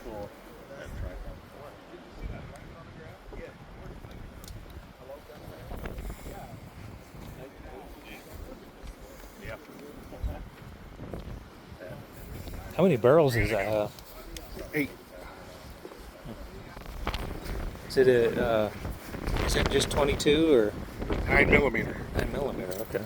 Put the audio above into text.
cool. That tripod. Yeah. How many barrels does that have? 8. Is it a, is it just 22 or 9 millimeter. 9 millimeter? Okay.